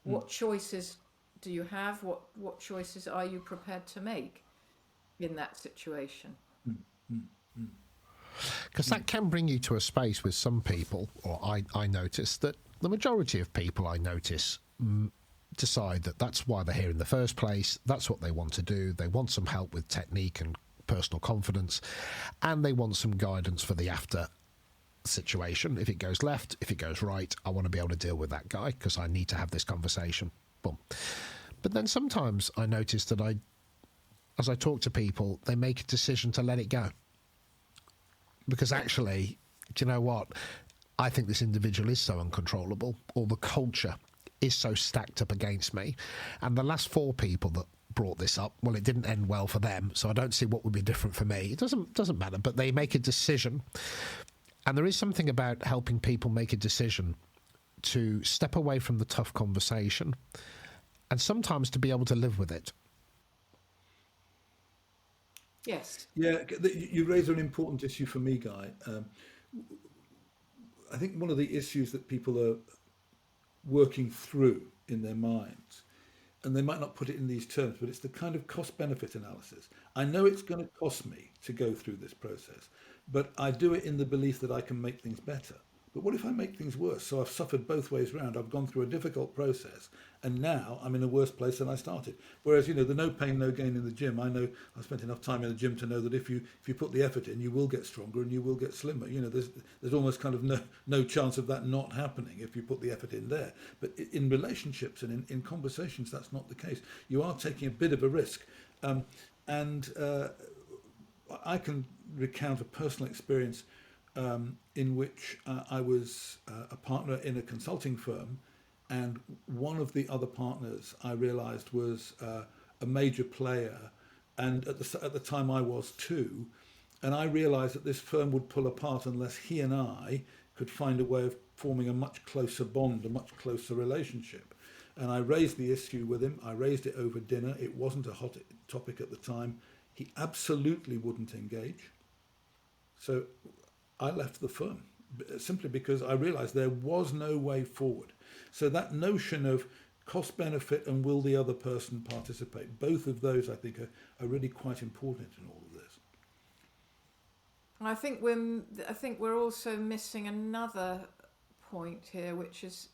What choices do you have? What choices are you prepared to make in that situation? Because that can bring you to a space with some people, or I notice that the majority of people I notice decide that that's why they're here in the first place. That's what they want to do. They want some help with technique and personal confidence, and they want some guidance for the after situation. If it goes left, if it goes right, I want to be able to deal with that guy because I need to have this conversation. Boom. But then sometimes I notice that as I talk to people, they make a decision to let it go. Because actually, do you know what? I think this individual is so uncontrollable, or the culture is so stacked up against me. And the last 4 people that brought this up, well, it didn't end well for them, so I don't see what would be different for me. It doesn't matter, but they make a decision. And there is something about helping people make a decision to step away from the tough conversation and sometimes to be able to live with it. Yes. Yeah, you raise an important issue for me, Guy. I think one of the issues that people are working through in their minds, and they might not put it in these terms, but it's the kind of cost-benefit analysis. I know it's going to cost me to go through this process, but I do it in the belief that I can make things better. But what if I make things worse? So I've suffered both ways round. I've gone through a difficult process, and now I'm in a worse place than I started. Whereas, the no pain, no gain in the gym. I know I've spent enough time in the gym to know that if you put the effort in, you will get stronger and you will get slimmer. There's almost kind of no chance of that not happening if you put the effort in there. But in relationships and in conversations, that's not the case. You are taking a bit of a risk. And I can recount a personal experience in which I was a partner in a consulting firm, and one of the other partners I realised was a major player, and at the time I was too, and I realised that this firm would pull apart unless he and I could find a way of forming a much closer bond, a much closer relationship. And I raised the issue with him. I raised it over dinner. It wasn't a hot topic at the time. He absolutely wouldn't engage. So I left the firm simply because I realized there was no way forward. So that notion of cost benefit and will the other person participate, both of those I think are really quite important in all of this. I think we're also missing another point here, which is,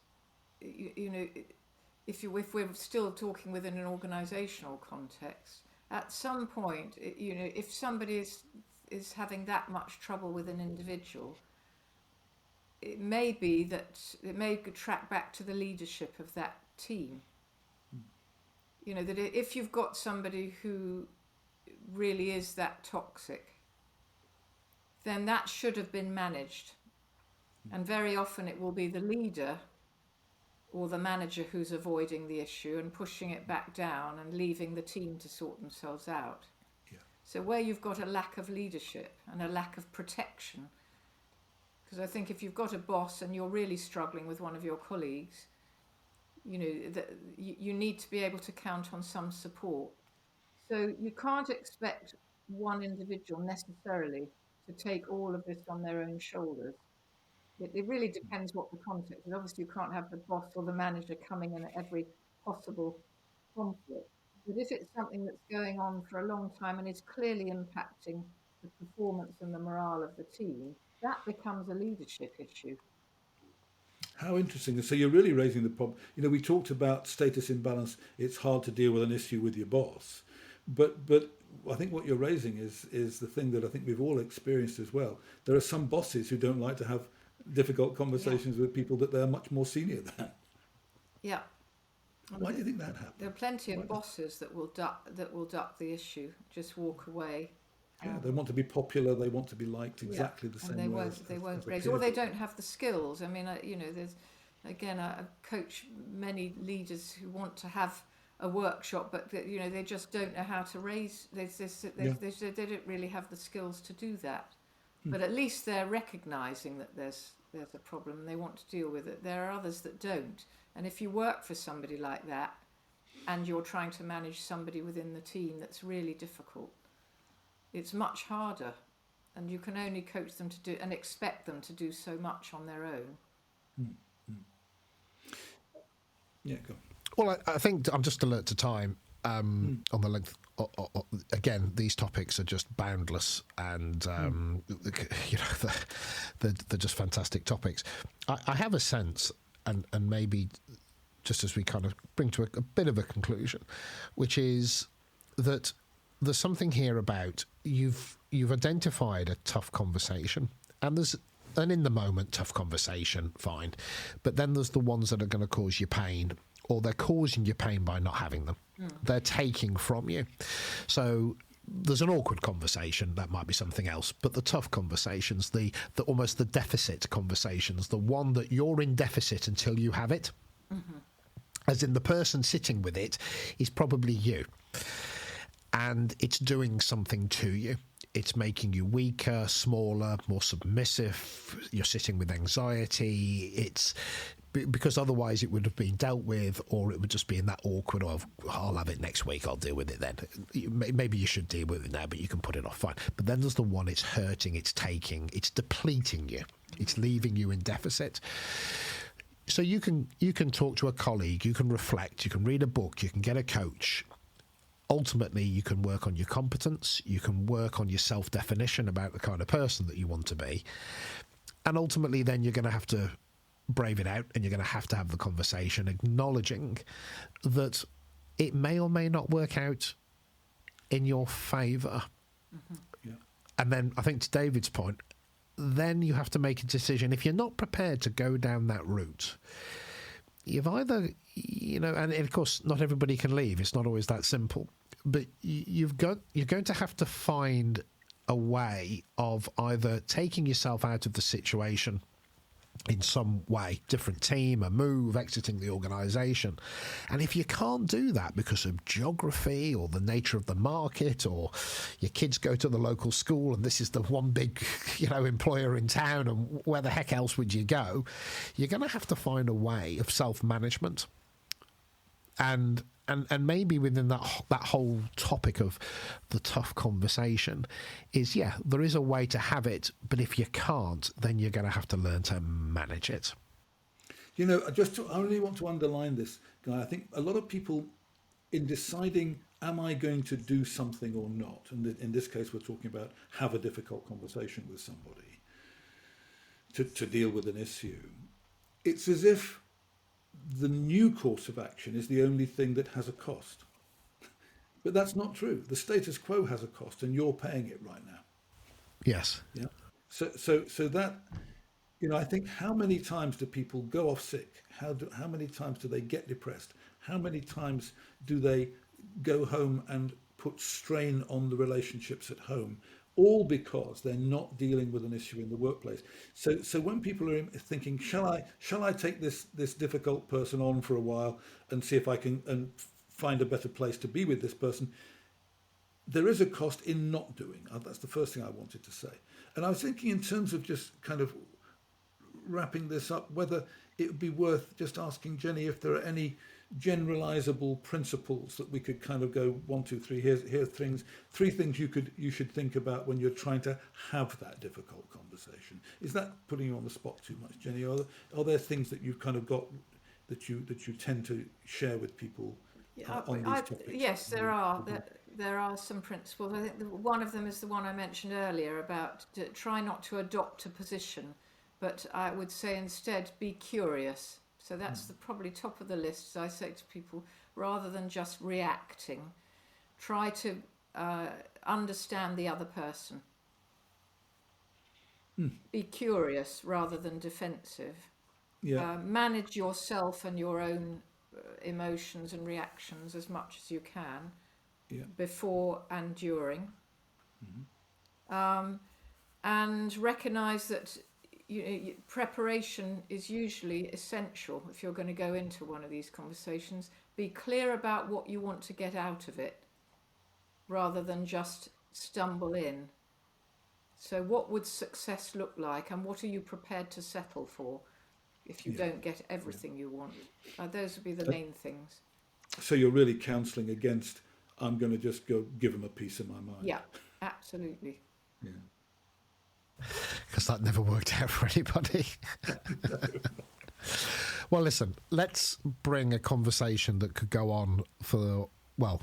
if we're still talking within an organisational context, at some point, if somebody is having that much trouble with an individual, it may be that it may track back to the leadership of that team. That if you've got somebody who really is that toxic, then that should have been managed. And very often it will be the leader or the manager who's avoiding the issue and pushing it back down and leaving the team to sort themselves out. Yeah. So where you've got a lack of leadership and a lack of protection, because I think if you've got a boss and you're really struggling with one of your colleagues, you need to be able to count on some support. So you can't expect one individual necessarily to take all of this on their own shoulders. It really depends what the context is. Obviously, you can't have the boss or the manager coming in at every possible conflict. But if it's something that's going on for a long time and is clearly impacting the performance and the morale of the team, that becomes a leadership issue. How interesting. So you're really raising the problem. We talked about status imbalance. It's hard to deal with an issue with your boss. But I think what you're raising is the thing that I think we've all experienced as well. There are some bosses who don't like to have difficult conversations with people that they're much more senior than. Yeah. Why do you think that happens? There are plenty of bosses that will duck the issue, just walk away. Yeah, they want to be popular. They want to be liked exactly the same way. They won't raise, or they don't have the skills. I mean, there's again, I coach many leaders who want to have a workshop, but they just don't know how to raise. They don't really have the skills to do that. But at least they're recognising that there's a problem and they want to deal with it. There are others that don't. And if you work for somebody like that and you're trying to manage somebody within the team that's really difficult, it's much harder. And you can only coach them to do and expect them to do so much on their own. Yeah, go on. Well, I think I'm just alert to time on the length. Again, these topics are just boundless, and they're just fantastic topics. I have a sense, and maybe just as we kind of bring to a bit of a conclusion, which is that there's something here about you've identified a tough conversation, and there's an in the moment tough conversation, fine, but then there's the ones that are going to cause you pain, or they're causing you pain by not having them. They're taking from you. So there's an awkward conversation, that might be something else, but the tough conversations, the almost the deficit conversations, the one that you're in deficit until you have it, as in the person sitting with it is probably you, and it's doing something to you. It's making you weaker, smaller, more submissive. You're sitting with anxiety. It's because otherwise it would have been dealt with, or it would just be in that awkward of, I'll have it next week, I'll deal with it then. Maybe you should deal with it now, but you can put it off, fine. But then there's the one, it's hurting, it's taking, it's depleting you. It's leaving you in deficit. So you can talk to a colleague, you can reflect, you can read a book, you can get a coach. Ultimately, you can work on your competence, you can work on your self-definition about the kind of person that you want to be. And ultimately, then you're going to have to brave it out, and you're going to have the conversation, acknowledging that it may or may not work out in your favour. Yeah. And then I think to David's point, then you have to make a decision. If you're not prepared to go down that route, you've either, and of course not everybody can leave, it's not always that simple, but you're going to have to find a way of either taking yourself out of the situation in some way, different team, a move, exiting the organisation. And if you can't do that because of geography or the nature of the market, or your kids go to the local school and this is the one big, employer in town, and where the heck else would you go? You're going to have to find a way of self-management. And maybe within that whole topic of the tough conversation is, there is a way to have it, but if you can't, then you're going to have to learn to manage it. You know, I really want to underline this, Guy. I think a lot of people, in deciding, am I going to do something or not? And in this case, we're talking about have a difficult conversation with somebody to deal with an issue. It's as if the new course of action is the only thing that has a cost. But that's not true. The status quo has a cost, and you're paying it right now. Yes. Yeah. So that, you know, I think, how many times do people go off sick? How many times do they get depressed? How many times do they go home and put strain on the relationships at home? All because they're not dealing with an issue in the workplace. So when people are thinking, shall I take this difficult person on for a while and see if I can find a better place to be with this person, there is a cost in not doing. That's the first thing I wanted to say. And I was thinking, in terms of just kind of wrapping this up, whether it would be worth just asking Jenny if there are any generalizable principles that we could kind of go 1, 2, 3. Here's three things you should think about when you're trying to have that difficult conversation. Is that putting you on the spot too much, Jenny? Are there things that you've kind of got that you tend to share with people on these topics? Yes, there are. There are some principles. I think one of them is the one I mentioned earlier about try not to adopt a position, but I would say instead be curious. So that's the probably top of the list. As I say to people, rather than just reacting, try to understand the other person. Be curious rather than defensive. Yeah. Manage yourself and your own emotions and reactions as much as you can, before and during. And recognise that preparation is usually essential if you're going to go into one of these conversations. Be clear about what you want to get out of it rather than just stumble in. So what would success look like, and what are you prepared to settle for if you don't get everything you want? Those would be the main things. So you're really counselling against, I'm going to just go give them a piece of my mind. Yeah, absolutely. Yeah. Because that never worked out for anybody. Well, listen, let's bring a conversation that could go on for, well,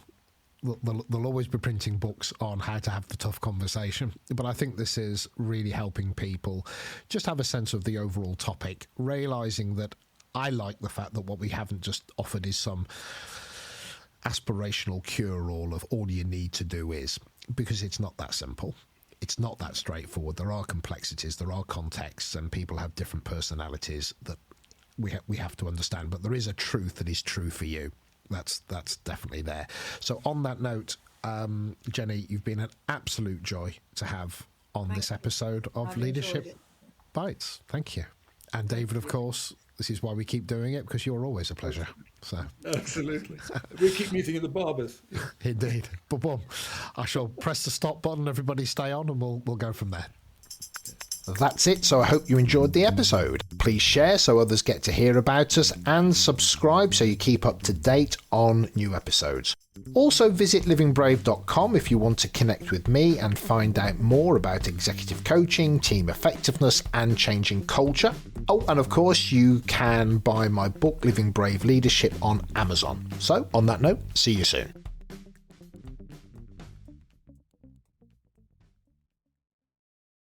they'll always be printing books on how to have the tough conversation, but I think this is really helping people just have a sense of the overall topic, realising that I like the fact that what we haven't just offered is some aspirational cure-all of all you need to do is, because it's not that simple. It's not that straightforward. There are complexities, there are contexts, and people have different personalities that we have to understand. But there is a truth that is true for you. That's definitely there. So on that note, Jenny, you've been an absolute joy to have on this episode of Leadership Bites. Thank you. And David, of course, this is why we keep doing it, because you're always a pleasure. So absolutely. We keep meeting at the barbers. Indeed. Boom. I shall press the stop button. Everybody stay on, and we'll go from there. That's it, so I hope you enjoyed the episode. Please share so others get to hear about us, and subscribe so you keep up to date on new episodes. Also visit livingbrave.com if you want to connect with me and find out more about executive coaching, team effectiveness and changing culture. Oh, and of course you can buy my book Living Brave Leadership on Amazon. So on that note, see you soon.